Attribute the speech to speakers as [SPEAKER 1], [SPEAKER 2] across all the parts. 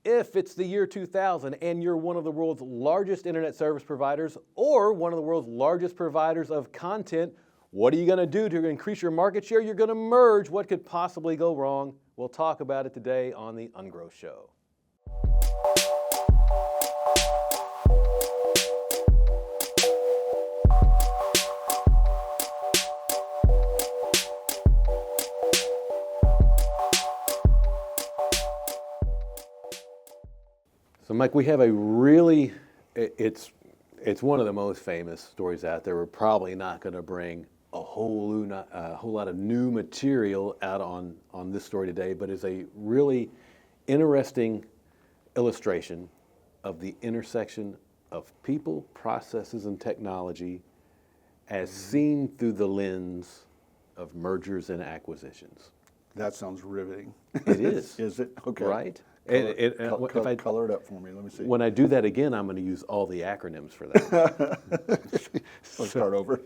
[SPEAKER 1] if it's the year 2000 and you're one of the world's largest internet service providers or one of the world's largest providers of content, what are you going to do to increase your market share? You're going to merge. What could possibly go wrong? We'll talk about it today on the Ungrowth Show. So Mike, we have a really, it's one of the most famous stories out there. We're probably not going to bring a whole lot of new material out on this story today, but it's a really interesting illustration of the intersection of people, processes, and technology as seen through the lens of mergers and acquisitions.
[SPEAKER 2] That sounds riveting.
[SPEAKER 1] It is.
[SPEAKER 2] Is it? Okay.
[SPEAKER 1] Right?
[SPEAKER 2] Color it up for me. Let me see.
[SPEAKER 1] When I do that again, I'm going to use all the acronyms for that.
[SPEAKER 2] Let's start over.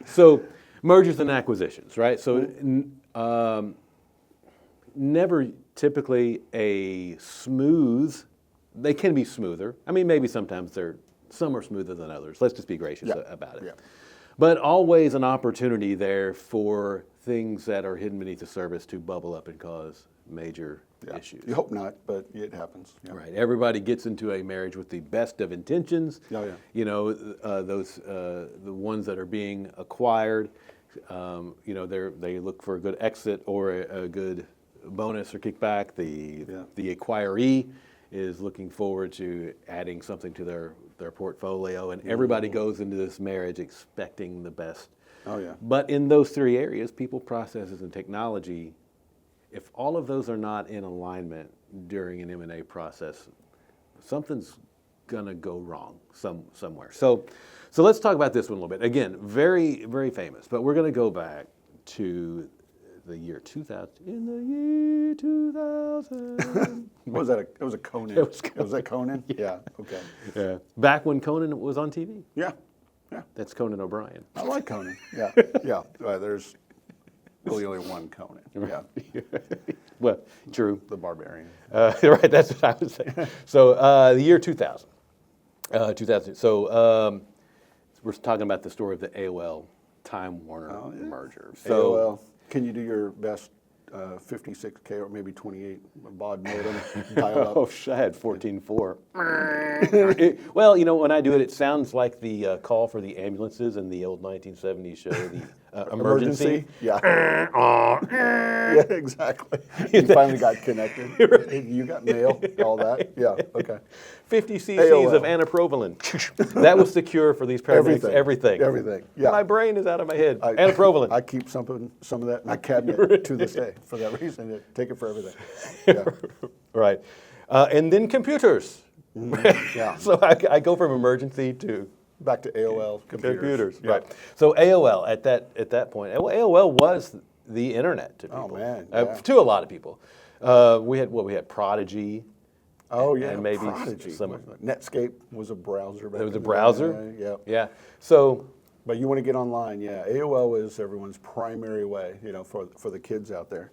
[SPEAKER 1] So, mergers and acquisitions, right? So, never typically a smooth. They can be smoother. I mean, maybe sometimes some are smoother than others. Let's just be gracious about it.
[SPEAKER 2] Yeah.
[SPEAKER 1] But always an opportunity there for things that are hidden beneath the surface to bubble up and cause major issues.
[SPEAKER 2] You hope not, but it happens. Yeah.
[SPEAKER 1] Right. Everybody gets into a marriage with the best of intentions.
[SPEAKER 2] Oh, yeah.
[SPEAKER 1] You know, the ones that are being acquired, you know, they look for a good exit or a good bonus or kickback. The acquiree is looking forward to adding something to their portfolio, and everybody goes into this marriage expecting the best.
[SPEAKER 2] Oh, yeah.
[SPEAKER 1] But in those three areas, people, processes, and technology, if all of those are not in alignment during an M&A process, something's gonna go wrong somewhere. So let's talk about this one a little bit. Again, very, very famous, but we're gonna go back to the year 2000. In the year 2000.
[SPEAKER 2] What was that? It was a Conan. Was that Conan? Yeah. Okay.
[SPEAKER 1] Yeah. Back when Conan was on TV.
[SPEAKER 2] Yeah.
[SPEAKER 1] That's Conan O'Brien.
[SPEAKER 2] I like Conan. Yeah. Yeah. There's really only one Conan. Yeah.
[SPEAKER 1] Well, true.
[SPEAKER 2] The Barbarian.
[SPEAKER 1] Right. That's what I would say. So the year 2000. 2000. So we're talking about the story of the AOL-Time Warner merger. So
[SPEAKER 2] AOL. Can you do your best 56K or maybe 28 baud modem dial up?
[SPEAKER 1] Oh, I had 14.4. Well, you know, when I do it, it sounds like the call for the ambulances in the old 1970s show, the emergency.
[SPEAKER 2] Yeah. Yeah, exactly. You finally got connected. You got mail, all that. Yeah, okay.
[SPEAKER 1] 50 cc's of anaprovaline. That was the cure for these pregnant. Everything.
[SPEAKER 2] Yeah.
[SPEAKER 1] My brain is out of my head. Anaprovaline.
[SPEAKER 2] I keep some of that in my cabinet to this day for that reason. I take it for everything. Yeah.
[SPEAKER 1] Right. And then computers.
[SPEAKER 2] Yeah.
[SPEAKER 1] So I go from emergency to
[SPEAKER 2] back to AOL computers.
[SPEAKER 1] Right. So AOL at that point, AOL was the internet to people.
[SPEAKER 2] Oh man.
[SPEAKER 1] To a lot of people. We had Prodigy.
[SPEAKER 2] Oh yeah.
[SPEAKER 1] And maybe
[SPEAKER 2] Prodigy.
[SPEAKER 1] some
[SPEAKER 2] Netscape was a browser.
[SPEAKER 1] There was a browser.
[SPEAKER 2] Yeah.
[SPEAKER 1] So.
[SPEAKER 2] But you want to get online, yeah. AOL was everyone's primary way, you know, for the kids out there.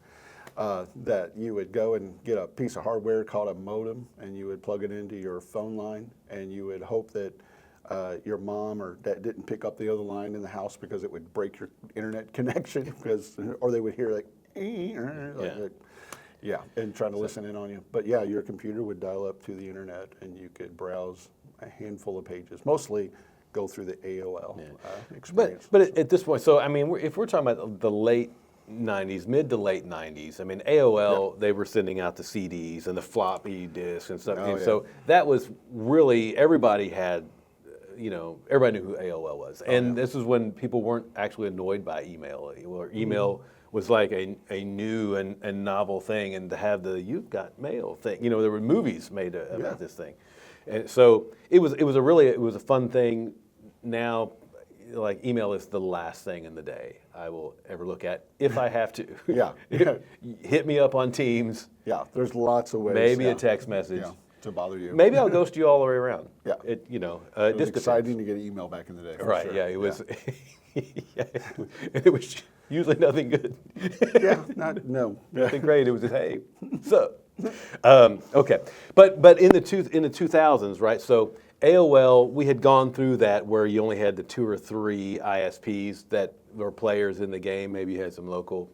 [SPEAKER 2] That you would go and get a piece of hardware called a modem, and you would plug it into your phone line, and you would hope that your mom or dad didn't pick up the other line in the house because it would break your internet connection, or they would hear like and trying to listen in on you. But yeah, your computer would dial up to the internet, and you could browse a handful of pages, mostly go through the AOL experience.
[SPEAKER 1] But at this point, so I mean, if we're talking about the late 90s, mid to late 90s, I mean, AOL, they were sending out the CDs and the floppy disks and stuff. So that was really, everybody had, you know, everybody knew who AOL was. And this is when people weren't actually annoyed by email. Or email was like a new and novel thing, and to have the "you've got mail" thing, you know, there were movies made about this thing. And so it was a fun thing. Now, like, email is the last thing in the day I will ever look at if I have to. Hit me up on Teams.
[SPEAKER 2] Yeah, there's lots of ways.
[SPEAKER 1] Maybe a text message.
[SPEAKER 2] To bother you.
[SPEAKER 1] Maybe I'll ghost you all the way around.
[SPEAKER 2] Yeah.
[SPEAKER 1] It
[SPEAKER 2] was exciting to get an email back in the day.
[SPEAKER 1] Right,
[SPEAKER 2] sure.
[SPEAKER 1] Yeah, it was. It was usually nothing good.
[SPEAKER 2] Yeah, no.
[SPEAKER 1] Nothing great. It was just, hey, what's up? Okay, but in the 2000s, right? So AOL, we had gone through that where you only had the 2 or 3 ISPs that were players in the game. Maybe you had some local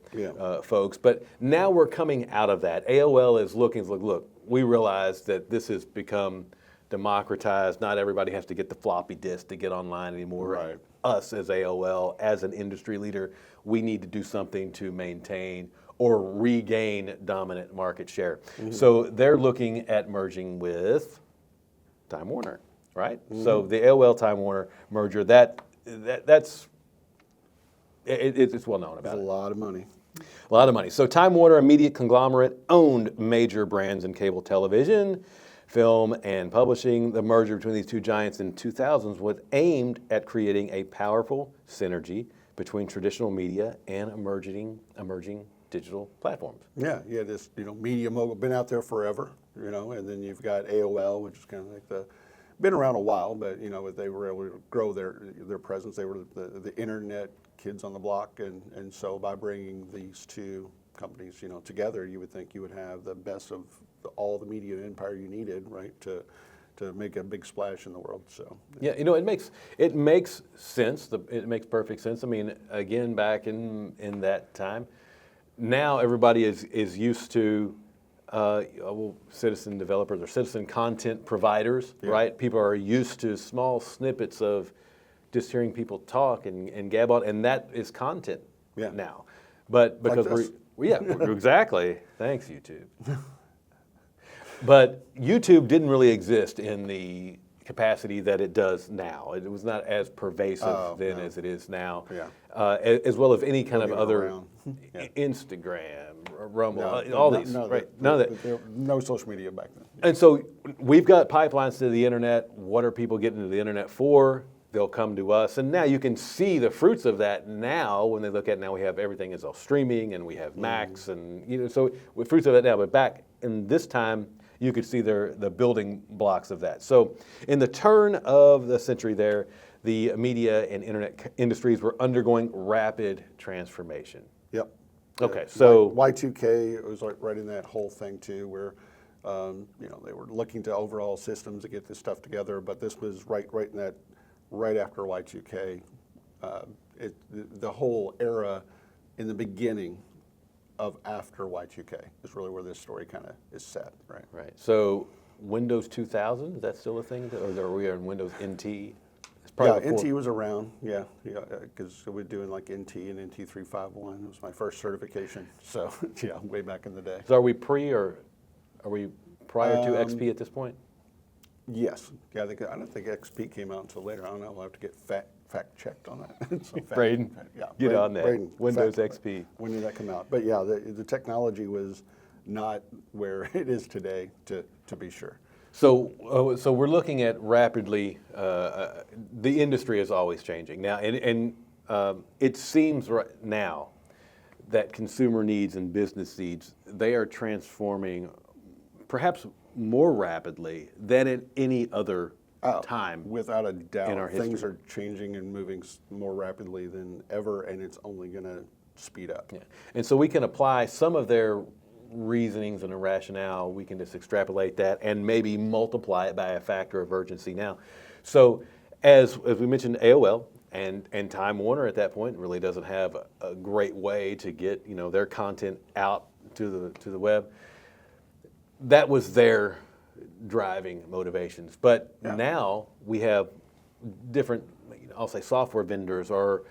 [SPEAKER 1] folks, but now we're coming out of that. AOL is looking, look, we realize that this has become democratized. Not everybody has to get the floppy disk to get online anymore.
[SPEAKER 2] Right.
[SPEAKER 1] Us as AOL, as an industry leader, we need to do something to maintain or regain dominant market share. So they're looking at merging with Time Warner, right? So the AOL-Time Warner merger, it's well known about
[SPEAKER 2] That's
[SPEAKER 1] it.
[SPEAKER 2] a lot of money.
[SPEAKER 1] A lot of money. So Time Warner, a media conglomerate, owned major brands in cable television, film, and publishing. The merger between these two giants in 2000s was aimed at creating a powerful synergy between traditional media and emerging digital platforms.
[SPEAKER 2] Yeah, this media mogul, been out there forever, and then you've got AOL, which is kind of like been around a while, but they were able to grow their presence. They were the internet kids on the block, and so by bringing these two companies, together, you would think you would have the best of all the media empire you needed, right, to make a big splash in the world. So
[SPEAKER 1] yeah, it makes sense. It makes perfect sense. I mean, again, back in that time. Now everybody is used to citizen developers or citizen content providers, right? People are used to small snippets of just hearing people talk and gab on, and that is content now. But because we're exactly. Thanks, YouTube. But YouTube didn't really exist in the capacity that it does now. It was not as pervasive then as it is now, as well as any kind of other Instagram, Rumble, all these. Right? None of that.
[SPEAKER 2] No social media back then.
[SPEAKER 1] And so we've got pipelines to the internet. What are people getting to the internet for? They'll come to us, and now you can see the fruits of that. Now, when they look at now, we have everything is all streaming, and we have Macs, and so with fruits of that now. But back in this time, you could see the building blocks of that. So in the turn of the century there, the media and internet industries were undergoing rapid transformation.
[SPEAKER 2] Yep.
[SPEAKER 1] Okay, so
[SPEAKER 2] Y2K was like right in that whole thing too, where they were looking to overall systems to get this stuff together, but this was right after Y2K. The whole era in the beginning of after Y2K is really where this story kind of is set, right?
[SPEAKER 1] Right. So Windows 2000, is that still a thing? Or are we in Windows NT?
[SPEAKER 2] NT was around, because we're doing like NT and NT 351. It was my first certification, so way back in the day.
[SPEAKER 1] So are we are we prior to XP at this point?
[SPEAKER 2] Yes. Yeah, I don't think XP came out until later. I don't know. We'll have to get fact checked on that. So
[SPEAKER 1] Braden, get on that.
[SPEAKER 2] Braden,
[SPEAKER 1] Windows XP.
[SPEAKER 2] When did that come out? But yeah, the technology was not where it is today, to be sure.
[SPEAKER 1] So we're looking at rapidly. The industry is always changing now, and it seems right now that consumer needs and business needs, they are transforming, perhaps more rapidly than at any other time.
[SPEAKER 2] Without a doubt,
[SPEAKER 1] in our history.
[SPEAKER 2] Things are changing and moving more rapidly than ever, and it's only going to speed up.
[SPEAKER 1] Yeah. And so we can apply some of their reasonings and a rationale. We can just extrapolate that and maybe multiply it by a factor of urgency now. So as we mentioned, AOL and Time Warner at that point really doesn't have a great way to get their content out to the web. That was their driving motivations. But now we have different, I'll say software vendors or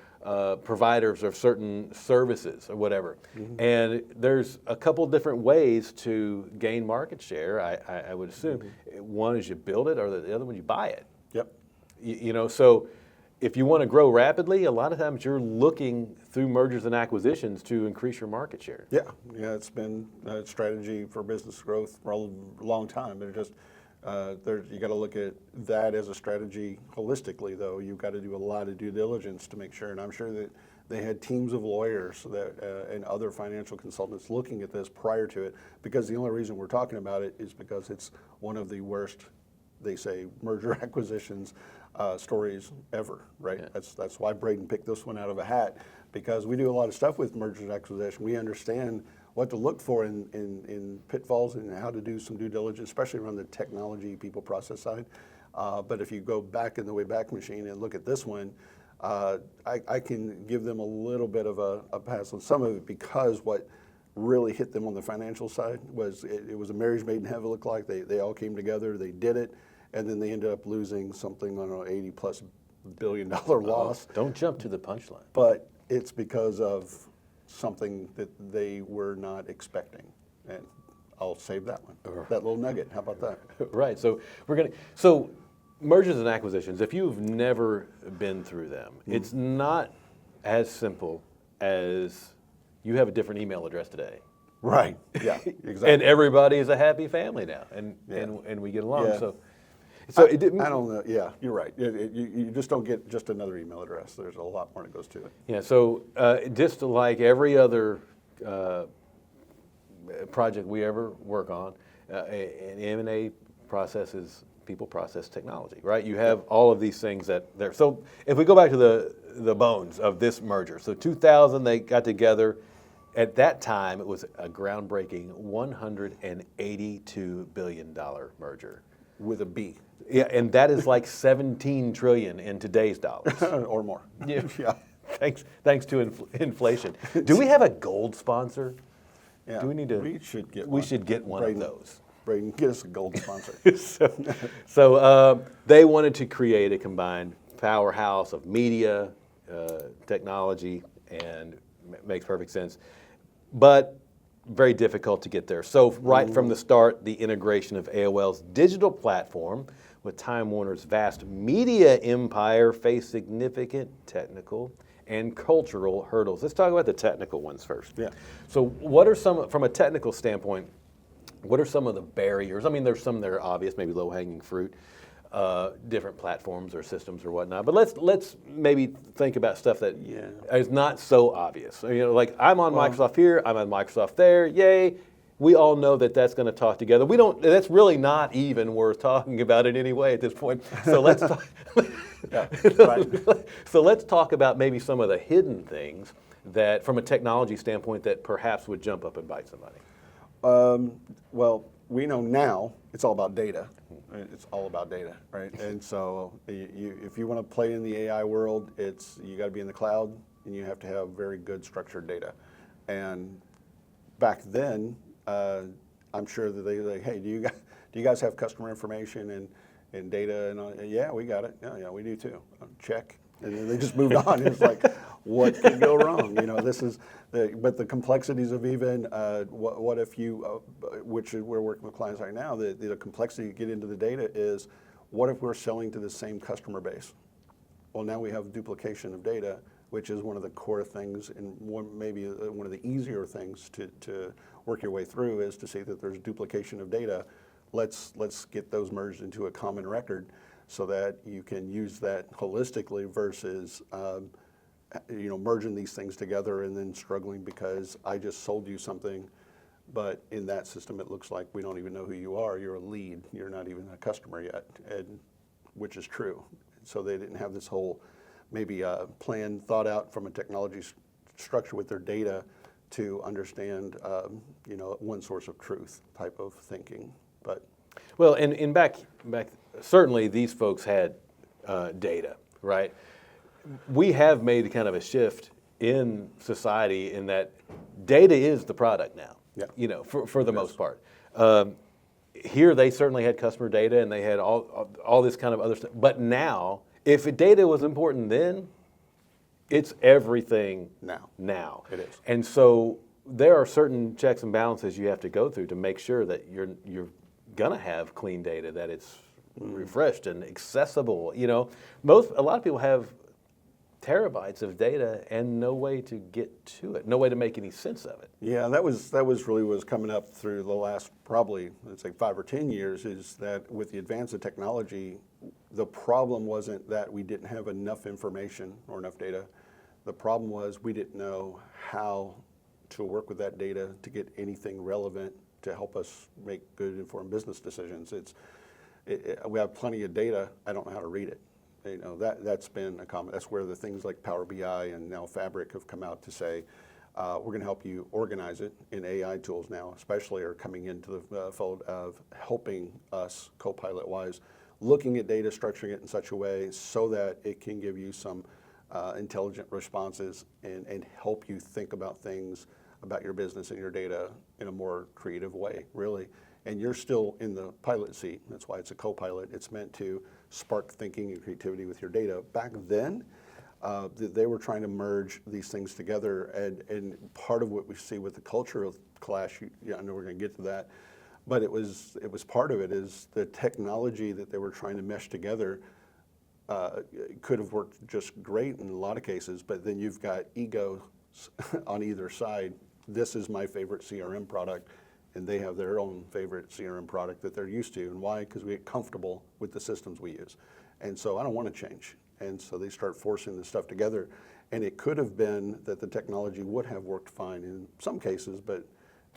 [SPEAKER 1] providers of certain services or whatever. And there's a couple different ways to gain market share, I would assume. One is you build it, or the other one you buy it.
[SPEAKER 2] Yep.
[SPEAKER 1] So if you want to grow rapidly, a lot of times you're looking through mergers and acquisitions to increase your market share.
[SPEAKER 2] Yeah, it's been a strategy for business growth for a long time. They're just, you got to look at that as a strategy holistically, though. You've got to do a lot of due diligence to make sure, and I'm sure that they had teams of lawyers and other financial consultants looking at this prior to it, because the only reason we're talking about it is because it's one of the worst, they say, merger acquisitions stories ever, right? Yeah. That's why Braden picked this one out of a hat, because we do a lot of stuff with mergers and acquisition. We understand what to look for in pitfalls and how to do some due diligence, especially around the technology, people, process side. But if you go back in the Wayback Machine and look at this one, I can give them a little bit of a pass on some of it, because what really hit them on the financial side was it was a marriage made in heaven. Looked like they all came together, they did it, and then they ended up losing something, I don't know, $80+ billion loss.
[SPEAKER 1] Don't jump to the punchline.
[SPEAKER 2] But it's because of something that they were not expecting, and I'll save that one. That little nugget. How about that?
[SPEAKER 1] Right. So mergers and acquisitions, if you've never been through them, it's not as simple as you have a different email address today.
[SPEAKER 2] Right. Yeah. Exactly.
[SPEAKER 1] And everybody is a happy family now, and we get along.
[SPEAKER 2] Yeah.
[SPEAKER 1] So
[SPEAKER 2] I don't know. Yeah, you're right. You just don't get just another email address. There's a lot more that goes to it.
[SPEAKER 1] Yeah. So just like every other project we ever work on, an M&A process is people, process, technology, right? You have all of these things that there. So if we go back to the bones of this merger, so 2000 they got together. At that time, it was a groundbreaking $182 billion merger.
[SPEAKER 2] With a B.
[SPEAKER 1] Yeah, and that is like 17 trillion in today's dollars.
[SPEAKER 2] Or more.
[SPEAKER 1] Yeah.
[SPEAKER 2] Yeah.
[SPEAKER 1] Thanks to inflation. Do we have a gold sponsor?
[SPEAKER 2] Yeah.
[SPEAKER 1] Do we need to?
[SPEAKER 2] We should get one.
[SPEAKER 1] We should get one
[SPEAKER 2] Braden,
[SPEAKER 1] of those.
[SPEAKER 2] Braden, get us a gold sponsor.
[SPEAKER 1] So they wanted to create a combined powerhouse of media, technology, and makes perfect sense. But very difficult to get there. So right from the start, the integration of AOL's digital platform with Time Warner's vast media empire faced significant technical and cultural hurdles. Let's talk about the technical ones first.
[SPEAKER 2] Yeah.
[SPEAKER 1] So what are some, from a technical standpoint, what are some of the barriers? I mean, there's some that are obvious, maybe low-hanging fruit, different platforms or systems or whatnot. But let's maybe think about stuff that is not so obvious. You know, like I'm on Microsoft here, I'm on Microsoft there. Yay! We all know that that's going to talk together. We don't. That's really not even worth talking about in any way at this point. So let's talk. So let's talk about maybe some of the hidden things that, from a technology standpoint, that perhaps would jump up and bite somebody.
[SPEAKER 2] Well, we know now it's all about data. It's all about data, right? And so if you want to play in the AI world, you got to be in the cloud, and you have to have very good structured data. And back then, I'm sure that they like, hey, do you guys have customer information and data? And all? Yeah, we got it. Yeah, we do too. Check. And then they just moved on. It's like, what could go wrong? You know, but the complexities of even what if you, which we're working with clients right now, the complexity to get into the data is, what if we're selling to the same customer base? Well, now we have duplication of data, which is one of the core things, and maybe one of the easier things to work your way through is to see that there's duplication of data. Let's get those merged into a common record, so that you can use that holistically versus merging these things together and then struggling because I just sold you something, but in that system it looks like we don't even know who you are. You're a lead. You're not even a customer yet, which is true. So they didn't have this whole maybe plan thought out from a technology structure with their data to understand one source of truth type of thinking. But
[SPEAKER 1] well, and back certainly these folks had data, right? We have made kind of a shift in society in that data is the product now.
[SPEAKER 2] Yeah.
[SPEAKER 1] You know, for the most part. Here they certainly had customer data and they had all this kind of other stuff. But now, if data was important then, it's everything now.
[SPEAKER 2] It is.
[SPEAKER 1] And so there are certain checks and balances you have to go through to make sure that you're gonna have clean data, that it's refreshed and accessible. You know, a lot of people have terabytes of data and no way to get to it, no way to make any sense of it.
[SPEAKER 2] Yeah, that was really what was coming up through the last probably, let's say 5 or 10 years, is that with the advance of technology, the problem wasn't that we didn't have enough information or enough data. The problem was we didn't know how to work with that data to get anything relevant to help us make good informed business decisions. We have plenty of data. I don't know how to read it. You know, that's been a common. That's where the things like Power BI and now Fabric have come out to say, We're going to help you organize it. And AI tools now especially are coming into the fold of helping us, Copilot-wise, looking at data, structuring it in such a way so that it can give you some intelligent responses and help you think about things, about your business and your data in a more creative way, really. And you're still in the pilot seat. That's why it's a co-pilot. It's meant to spark thinking and creativity with your data. Back then, they were trying to merge these things together. And part of what we see with the cultural clash, I know we're going to get to that, but it was part of it is the technology that they were trying to mesh together could have worked just great in a lot of cases, but then you've got egos on either side. This is my favorite CRM product, and they have their own favorite CRM product that they're used to. And why? Because we get comfortable with the systems we use. And so I don't want to change. And so they start forcing this stuff together. And it could have been that the technology would have worked fine in some cases, but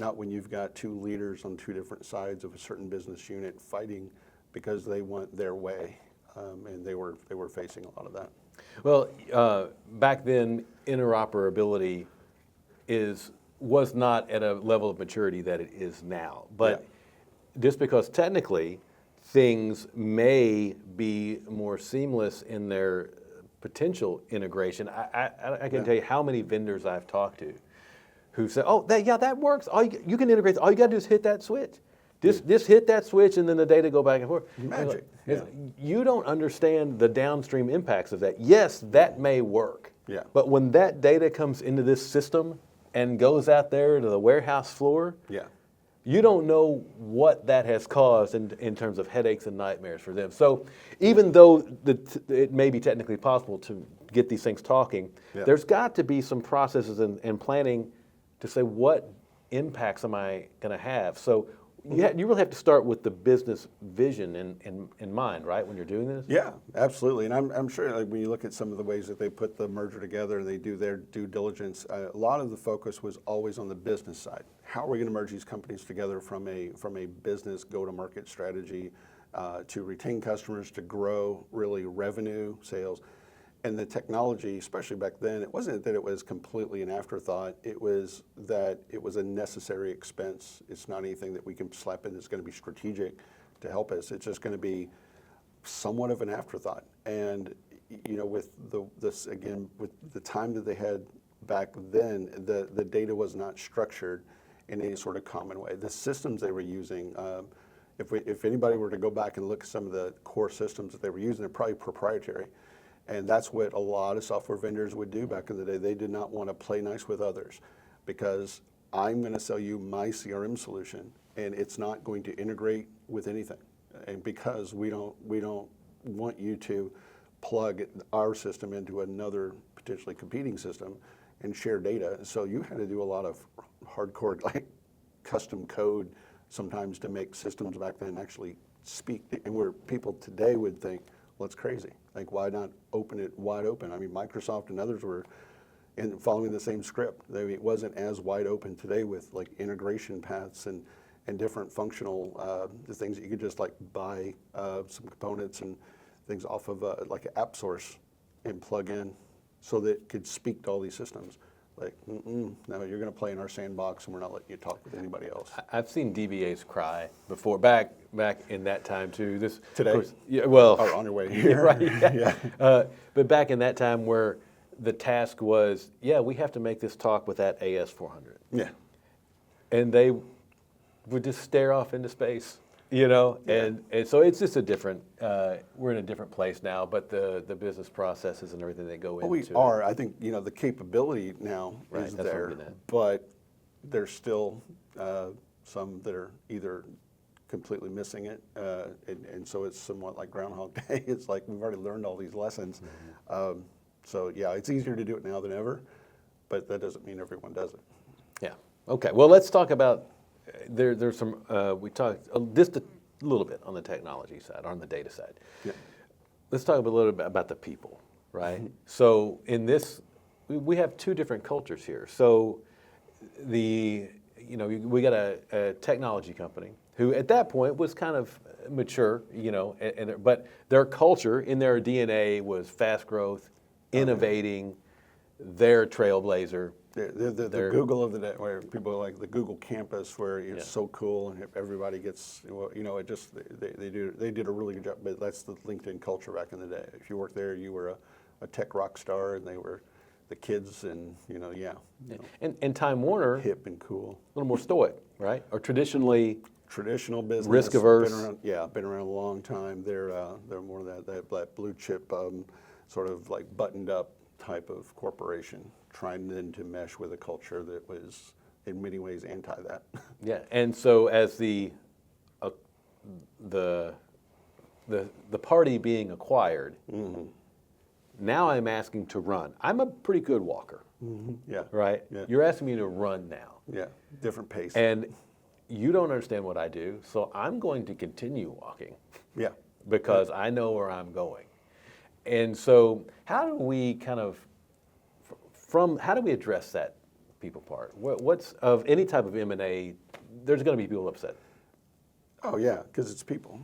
[SPEAKER 2] not when you've got two leaders on two different sides of a certain business unit fighting because they want their way. And they were facing a lot of that.
[SPEAKER 1] Well, back then, interoperability was not at a level of maturity that it is now. But just because technically things may be more seamless in their potential integration, I can tell you how many vendors I've talked to who said, "Oh, that works. You can integrate. All you got to do is hit that switch. Just hit that switch, and then the data go back and forth."
[SPEAKER 2] Magic.
[SPEAKER 1] You don't understand the downstream impacts of that. Yes, that may work.
[SPEAKER 2] Yeah.
[SPEAKER 1] But when that data comes into this system and goes out there to the warehouse floor, you don't know what that has caused in terms of headaches and nightmares for them. So even though it may be technically possible to get these things talking, there's got to be some processes and planning to say, what impacts am I going to have? So you really have to start with the business vision in mind, right, when you're doing this?
[SPEAKER 2] Yeah, absolutely. And I'm sure when you look at some of the ways that they put the merger together and they do their due diligence, a lot of the focus was always on the business side. How are we going to merge these companies together from a business go-to-market strategy to retain customers, to grow really revenue, sales? And the technology, especially back then, it wasn't that it was completely an afterthought. It was that it was a necessary expense. It's not anything that we can slap in that's going to be strategic to help us. It's just going to be somewhat of an afterthought. And with this again, with the time that they had back then, the data was not structured in any sort of common way. The systems they were using, if anybody were to go back and look at some of the core systems that they were using, they're probably proprietary. And that's what a lot of software vendors would do back in the day. They did not want to play nice with others because I'm going to sell you my CRM solution and it's not going to integrate with anything. And because we don't want you to plug our system into another potentially competing system and share data. So you had to do a lot of hardcore like custom code sometimes to make systems back then actually speak. And where people today would think, well, it's crazy. Like, why not open it wide open? I mean, Microsoft and others were following the same script. It wasn't as wide open today with like integration paths and different functional things that you could just like buy some components and things off of like an app source and plug in so that it could speak to all these systems. Like, no, you're going to play in our sandbox and we're not letting you talk with anybody else.
[SPEAKER 1] I've seen DBAs cry before, back in that time too.
[SPEAKER 2] Today?
[SPEAKER 1] Of course, yeah, well.
[SPEAKER 2] Oh, on your way here.
[SPEAKER 1] Right, yeah. But back in that time where the task was, we have to make this talk with that AS400.
[SPEAKER 2] Yeah.
[SPEAKER 1] And they would just stare off into space. And so it's just a different, we're in a different place now, but the business processes and everything that go into
[SPEAKER 2] we
[SPEAKER 1] it.
[SPEAKER 2] are. I think, the capability now is there, but there's still some that are either completely missing it, and so it's somewhat like Groundhog Day. It's like we've already learned all these lessons. So it's easier to do it now than ever, but that doesn't mean everyone does it.
[SPEAKER 1] Yeah. Okay. Well, let's talk about. There's some, we talked just a little bit on the technology side, on the data side.
[SPEAKER 2] Yeah.
[SPEAKER 1] Let's talk a little bit about the people, right? Mm-hmm. So in this, we have two different cultures here. So we got a technology company who at that point was kind of mature, but their culture in their DNA was fast growth, innovating,
[SPEAKER 2] Yeah.
[SPEAKER 1] their trailblazer.
[SPEAKER 2] They're the Google of the day, where people are like the Google campus, where it's so cool and everybody gets, it just, they did a really good job. But that's the LinkedIn culture back in the day. If you worked there, you were a tech rock star, and they were the kids, and
[SPEAKER 1] And Time Warner,
[SPEAKER 2] hip and cool.
[SPEAKER 1] a little more stoic, right? Or
[SPEAKER 2] Traditional business,
[SPEAKER 1] risk averse.
[SPEAKER 2] Been around a long time. They're more that blue chip, sort of like buttoned up type of corporation, trying then to mesh with a culture that was in many ways anti that.
[SPEAKER 1] Yeah, and so as the party being acquired, now I'm asking to run. I'm a pretty good walker,
[SPEAKER 2] Yeah.
[SPEAKER 1] right?
[SPEAKER 2] Yeah.
[SPEAKER 1] You're asking me to run now.
[SPEAKER 2] Yeah. Different pace.
[SPEAKER 1] And you don't understand what I do, so I'm going to continue walking.
[SPEAKER 2] Yeah.
[SPEAKER 1] Because I know where I'm going. And so how do we how do we address that people part? What's of any type of M&A, there's going to be people upset.
[SPEAKER 2] Oh yeah, because it's people.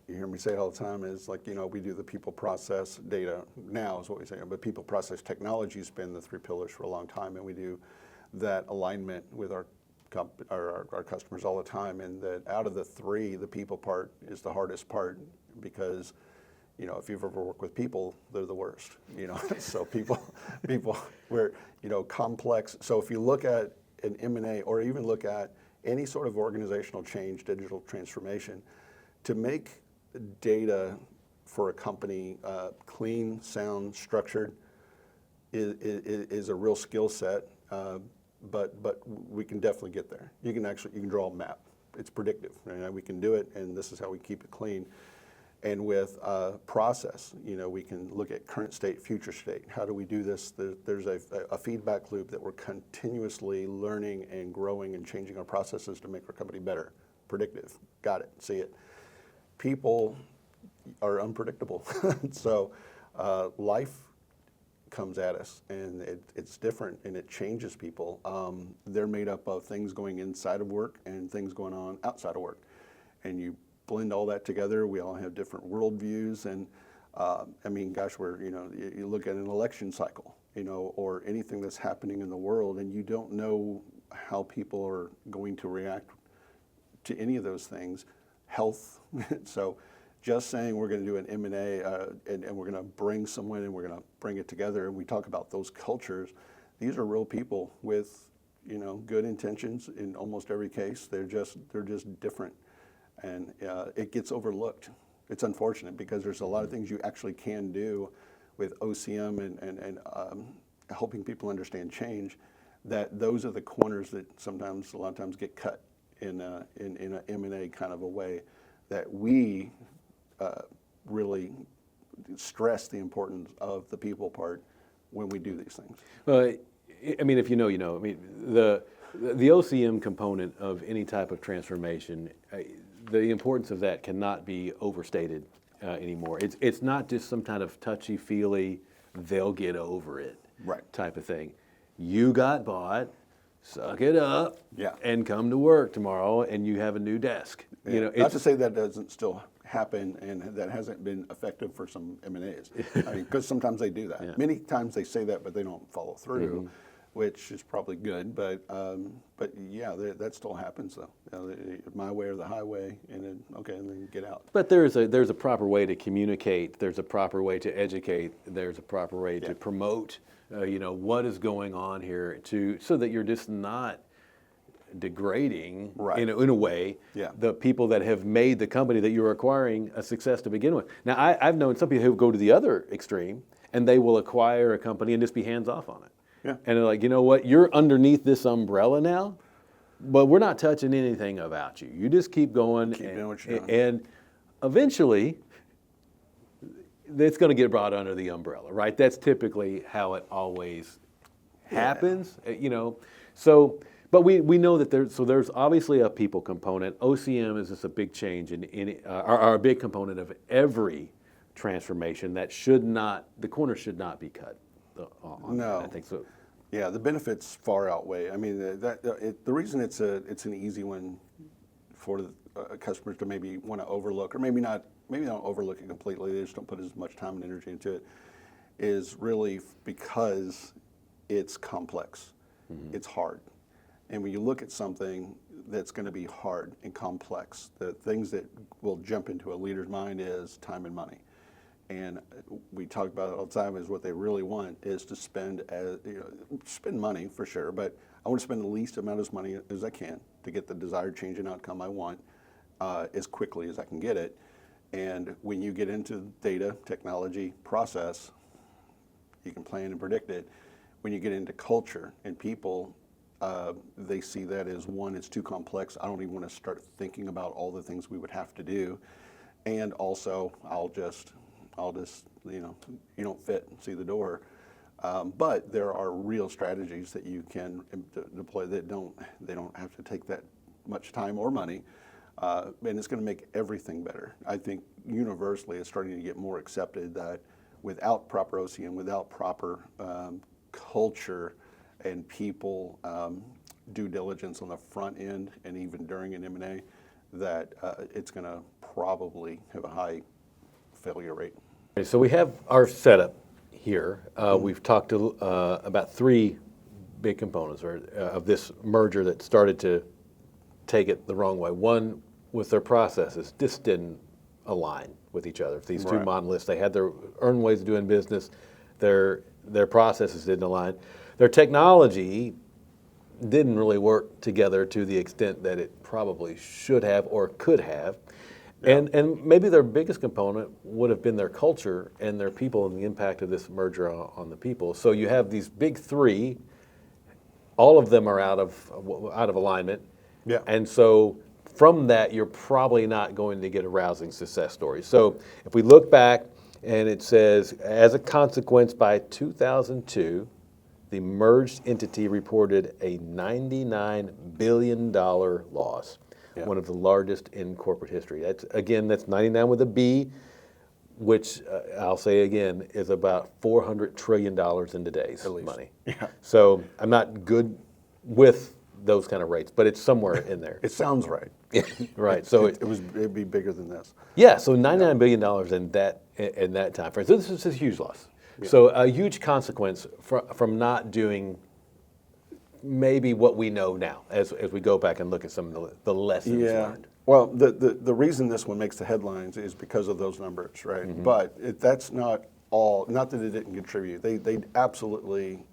[SPEAKER 2] You hear me say it all the time, is like, we do the people process data now is what we say, but people process technology has been the three pillars for a long time, and we do that alignment with our customers all the time, and that out of the three, the people part is the hardest part, because if you've ever worked with people, they're the worst. So people, we're complex. So if you look at an M&A, or even look at any sort of organizational change, digital transformation, to make data for a company clean, sound, structured is a real skill set. But we can definitely get there. You can draw a map. It's predictive. We can do it, and this is how we keep it clean. And with process, we can look at current state, future state. How do we do this? There's a feedback loop that we're continuously learning and growing and changing our processes to make our company better. Predictive. Got it. See it. People are unpredictable. So life comes at us, and it's different, and it changes people. They're made up of things going inside of work and things going on outside of work, and you blend all that together. We all have different worldviews, and you look at an election cycle, or anything that's happening in the world, and you don't know how people are going to react to any of those things. Health, so just saying we're going to do an M&A and we're going to bring someone and we're going to bring it together, and we talk about those cultures. These are real people with good intentions in almost every case. They're just different, and it gets overlooked. It's unfortunate, because there's a lot of things you actually can do with OCM and helping people understand change. That those are the corners that a lot of times get cut in an M&A kind of a way, that we really stress the importance of the people part when we do these things.
[SPEAKER 1] Well, if you know, you know. The OCM component of any type of transformation, the importance of that cannot be overstated anymore. It's not just some kind of touchy-feely, they'll get over it type of thing. You got bought. Suck it up, and come to work tomorrow, and you have a new desk.
[SPEAKER 2] Yeah. Not to say that doesn't still happen, and that hasn't been effective for some M&As. Because sometimes they do that.
[SPEAKER 1] Yeah.
[SPEAKER 2] Many times they say that, but they don't follow through, which is probably good. But yeah, that still happens though. My way or the highway, and then get out.
[SPEAKER 1] But there's a proper way to communicate. There's a proper way to educate. There's a proper way to promote. What is going on here, so that you're just not degrading in a way the people that have made the company that you're acquiring a success to begin with. Now, I've known some people who go to the other extreme, and they will acquire a company and just be hands off on it. Yeah. And they're like, you know what, you're underneath this umbrella now, but we're not touching anything about you. You just keep going.
[SPEAKER 2] Keep doing what you're doing.
[SPEAKER 1] And eventually, it's going to get brought under the umbrella, right? That's typically how it always happens, So, but we know that there's obviously a people component. OCM is just a big change or a big component of every transformation. That the corner should not be cut.
[SPEAKER 2] No,
[SPEAKER 1] I think so.
[SPEAKER 2] Yeah, the benefits far outweigh. The reason it's an easy one for customers to maybe want to overlook, or maybe don't overlook it completely. They just don't put as much time and energy into it. is really because it's complex. It's hard. And when you look at something that's going to be hard and complex, the things that will jump into a leader's mind is time and money. And we talk about it all the time, is what they really want is to spend spend money for sure, but I want to spend the least amount of money as I can to get the desired change and outcome I want as quickly as I can get it. And when you get into data, technology, process, you can plan and predict it. When you get into culture and people, they see that as one, it's too complex. I don't even want to start thinking about all the things we would have to do. And also, I'll just, you don't fit, see the door. But there are real strategies that you can deploy that they don't have to take that much time or money. And it's going to make everything better. I think universally it's starting to get more accepted that without proper OC and without proper culture and people due diligence on the front end and even during an M&A, that it's going to probably have a high failure rate.
[SPEAKER 1] Okay, so we have our setup here. We've talked about three big components of this merger that started to take it the wrong way. One was their processes just didn't align with each other. These two monoliths, they had their own ways of doing business. Their processes didn't align. Their technology didn't really work together to the extent that it probably should have or could have. Yeah. And maybe their biggest component would have been their culture and their people and the impact of this merger on the people. So you have these big three, all of them are out of alignment.
[SPEAKER 2] Yeah.
[SPEAKER 1] And so from that, you're probably not going to get a rousing success story. So if we look back and it says, as a consequence, by 2002, the merged entity reported a $99 billion loss, one of the largest in corporate history. That's 99 with a B, which I'll say again is about $400 trillion in today's money. Yeah. So I'm not good with those kind of rates, but it's somewhere in there.
[SPEAKER 2] It sounds right.
[SPEAKER 1] Right.
[SPEAKER 2] It'd be bigger than this.
[SPEAKER 1] Yeah. So $99 billion in that time frame. So this is a huge loss. Yeah. So a huge consequence from not doing maybe what we know now as we go back and look at some of the lessons learned.
[SPEAKER 2] Well, the reason this one makes the headlines is because of those numbers, right? Mm-hmm. But that's not all. Not that it didn't contribute. They absolutely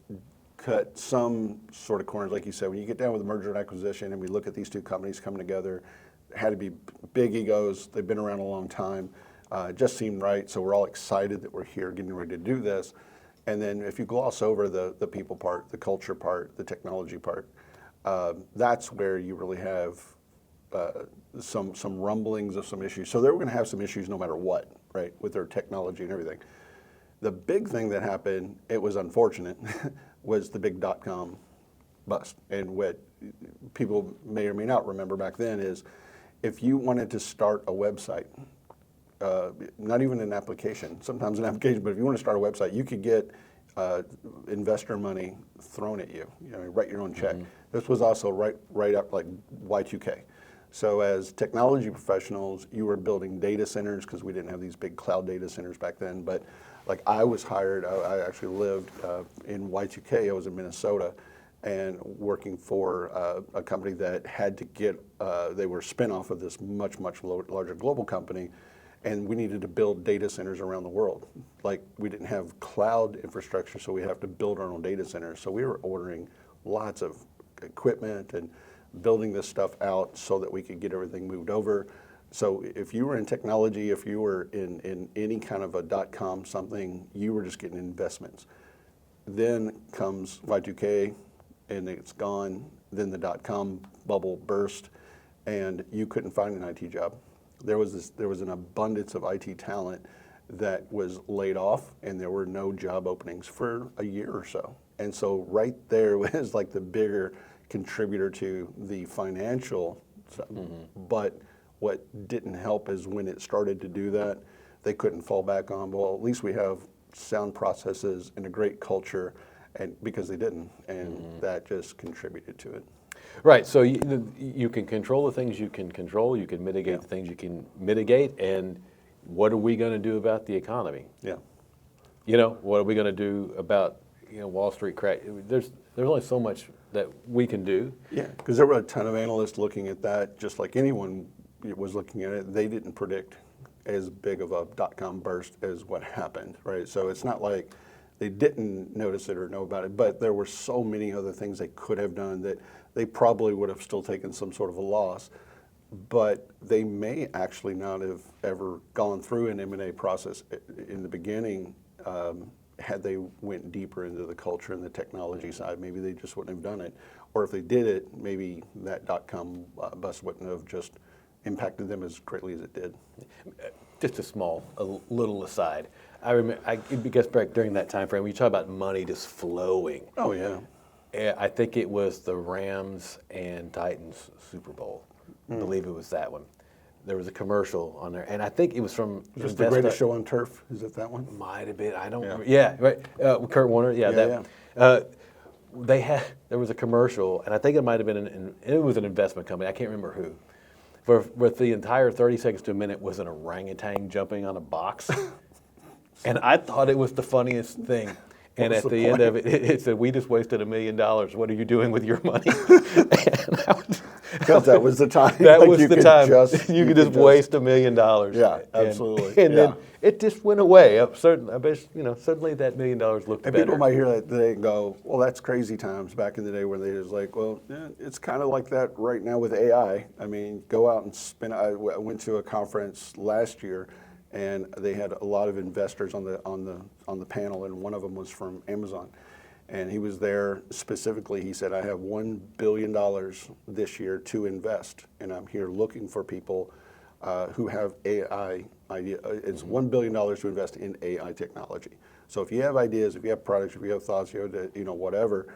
[SPEAKER 2] cut some sort of corners, like you said. When you get down with the merger and acquisition, and we look at these two companies coming together, it had to be big egos. They've been around a long time. It just seemed right, so we're all excited that we're here getting ready to do this. And then if you gloss over the people part, the culture part, the technology part, that's where you really have some rumblings of some issues. So they were going to have some issues no matter what, right, with their technology and everything. The big thing that happened, it was unfortunate, was the big .com bust. And what people may or may not remember back then is if you wanted to start a website, not even an application, sometimes an application, but if you want to start a website, you could get investor money thrown at you, write your own check. Mm-hmm. This was also right up like Y2K. So as technology professionals, you were building data centers because we didn't have these big cloud data centers back then. But like I was hired, I actually lived in Y2K, I was in Minnesota, and working for a company that had to get, they were a spinoff of this much larger global company. And we needed to build data centers around the world. Like we didn't have cloud infrastructure, so we have to build our own data centers. So we were ordering lots of equipment and building this stuff out so that we could get everything moved over. So if you were in technology, if you were in any kind of a .com something, you were just getting investments. Then comes Y2K and it's gone. Then the .com bubble burst and you couldn't find an IT job. There was an abundance of IT talent that was laid off, and there were no job openings for a year or so. And so right there was like the bigger contributor to the financial. Mm-hmm. But what didn't help is when it started to do that, they couldn't fall back on, well, at least we have sound processes and a great culture, and because they didn't, and mm-hmm. that just contributed to it.
[SPEAKER 1] Right, so you can control the things you can control, you can mitigate the things you can mitigate, and what are we going to do about the economy?
[SPEAKER 2] Yeah.
[SPEAKER 1] You know, what are we going to do about Wall Street crash? There's only so much that we can do.
[SPEAKER 2] Yeah, because there were a ton of analysts looking at that, just like anyone was looking at it. They didn't predict as big of a dot-com burst as what happened, right? So it's not like they didn't notice it or know about it, but there were so many other things they could have done that they probably would have still taken some sort of a loss, but they may actually not have ever gone through an M&A process in the beginning. Had they went deeper into the culture and the technology side, maybe they just wouldn't have done it. Or if they did it, maybe that dot-com bust wouldn't have just impacted them as greatly as it did.
[SPEAKER 1] Just a little aside. I remember, because back during that time frame, when you talk about money just flowing.
[SPEAKER 2] Oh, yeah.
[SPEAKER 1] I think it was the Rams and Titans Super Bowl. I believe it was that one. There was a commercial on there, and I think it was from
[SPEAKER 2] Just the Greatest Show on Turf. Is it that one?
[SPEAKER 1] Might have been. I don't remember. Yeah, right. Kurt Warner. Yeah, there was a commercial, and I think it might have been it was an investment company. I can't remember who. With the entire 30 seconds to a minute was an orangutan jumping on a box, and I thought it was the funniest thing. And at the end of it, it said, "We just wasted $1 million. What are you doing with your money?"
[SPEAKER 2] Because that was the time.
[SPEAKER 1] That
[SPEAKER 2] like
[SPEAKER 1] was the time. You could just waste $1 million.
[SPEAKER 2] Yeah, absolutely.
[SPEAKER 1] And then it just went away. I bet, suddenly that $1 million looked
[SPEAKER 2] and
[SPEAKER 1] better.
[SPEAKER 2] People might hear that today and go, "Well, that's crazy times." Back in the day, where they was like, "Well, yeah, it's kind of like that right now with AI." I mean, go out and spend. I went to a conference last year, and they had a lot of investors on the panel, and one of them was from Amazon. And he was there specifically. He said, "I have $1 billion this year to invest, and I'm here looking for people who have AI idea. It's $1 billion to invest in AI technology. So if you have ideas, if you have products, if you have thoughts, whatever,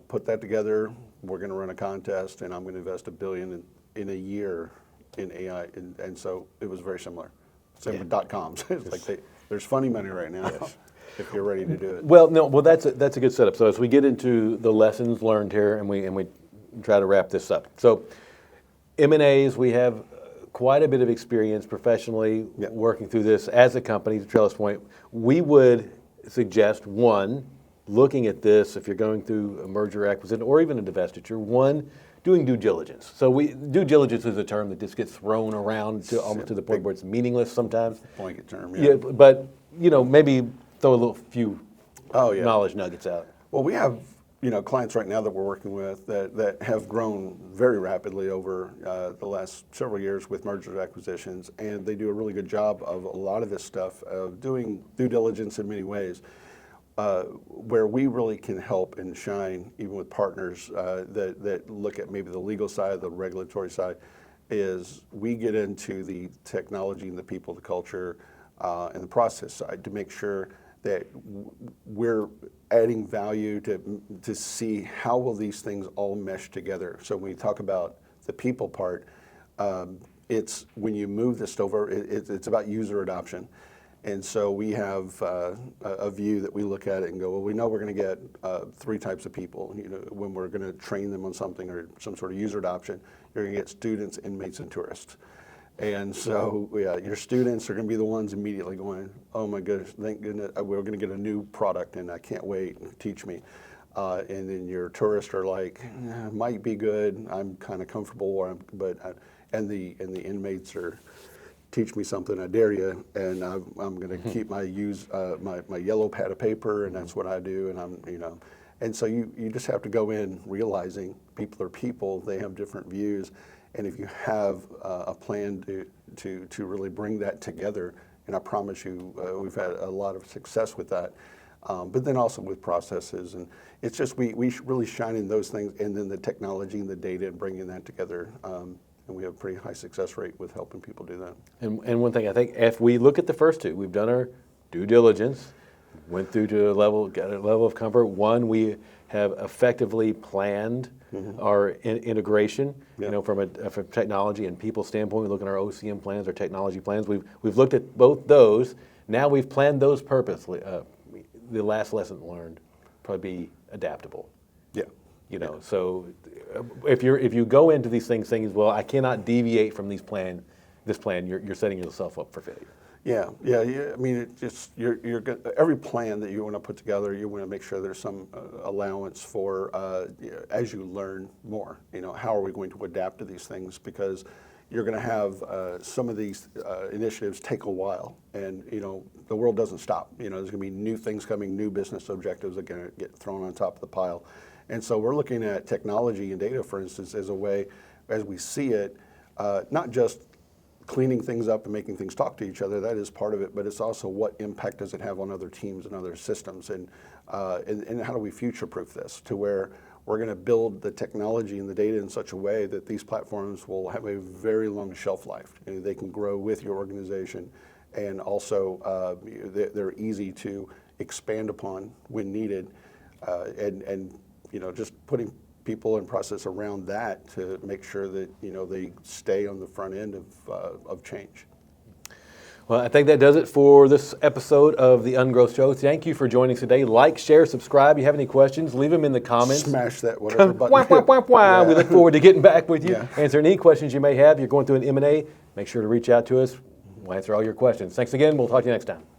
[SPEAKER 2] put that together. We're going to run a contest, and I'm going to invest $1 billion in a year in AI." And so it was very similar. Same with .coms. It's like there's funny money right now. Yes. If you're ready to do it.
[SPEAKER 1] Well, that's a good setup. So as we get into the lessons learned here, and we try to wrap this up. So M&As, we have quite a bit of experience professionally working through this as a company, TrellisPoint. We would suggest, one, looking at this, if you're going through a merger acquisition or even a divestiture, one, doing due diligence. So due diligence is a term that just gets thrown around almost to the point where it's meaningless sometimes.
[SPEAKER 2] Blanket term,
[SPEAKER 1] yeah. But maybe throw a few knowledge nuggets out.
[SPEAKER 2] Well, we have clients right now that we're working with that have grown very rapidly over the last several years with mergers and acquisitions, and they do a really good job of a lot of this stuff of doing due diligence in many ways. Where we really can help and shine, even with partners that look at maybe the legal side, the regulatory side, is we get into the technology and the people, the culture, and the process side to make sure that we're adding value to see how will these things all mesh together. So when we talk about the people part, it's when you move this over, it's about user adoption. And so we have a view that we look at it and go, well, we know we're going to get 3 types of people. When we're going to train them on something or some sort of user adoption, you're going to get students, inmates, and tourists. And so, your students are going to be the ones immediately going, "Oh my goodness, thank goodness, we're going to get a new product, and I can't wait. Teach me." And then your tourists are like, "Might be good. I'm kind of comfortable," and the inmates are, "Teach me something, I dare you." And I'm going to keep my yellow pad of paper, and that's what I do. And and so you just have to go in realizing people are people. They have different views. And if you have a plan to really bring that together, and I promise you, we've had a lot of success with that. But then also with processes, and it's just we really shine in those things, and then the technology and the data and bringing that together. And we have a pretty high success rate with helping people do that.
[SPEAKER 1] And one thing I think, if we look at the first two, we've done our due diligence, went through to got a level of comfort. One, we have effectively planned our integration. From a technology and people standpoint, we look at our OCM plans, our technology plans. We've looked at both those. Now we've planned those purposely. The last lesson learned, probably be adaptable.
[SPEAKER 2] Yeah.
[SPEAKER 1] So if you go into these things saying, well, I cannot deviate from this plan, you're setting yourself up for failure.
[SPEAKER 2] Yeah. I mean, it just every plan that you want to put together, you want to make sure there's some allowance for as you learn more. How are we going to adapt to these things? Because you're going to have some of these initiatives take a while, and the world doesn't stop. There's going to be new things coming, new business objectives that are going to get thrown on top of the pile, and so we're looking at technology and data, for instance, as a way, as we see it, not just cleaning things up and making things talk to each other. That is part of it, but it's also what impact does it have on other teams and other systems, and how do we future-proof this to where we're going to build the technology and the data in such a way that these platforms will have a very long shelf life. They can grow with your organization, and also they're easy to expand upon when needed, and just putting people and process around that to make sure that they stay on the front end of change.
[SPEAKER 1] Well, I think that does it for this episode of the Ungrowth Show. Thank you for joining us today. Like, share, subscribe. If you have any questions, leave them in the comments.
[SPEAKER 2] Smash that whatever button.
[SPEAKER 1] Yeah. We look forward to getting back with you.
[SPEAKER 2] Yeah.
[SPEAKER 1] Answer any questions you may have. You're going through an M&A, make sure to reach out to us. We'll answer all your questions. Thanks again. We'll talk to you next time.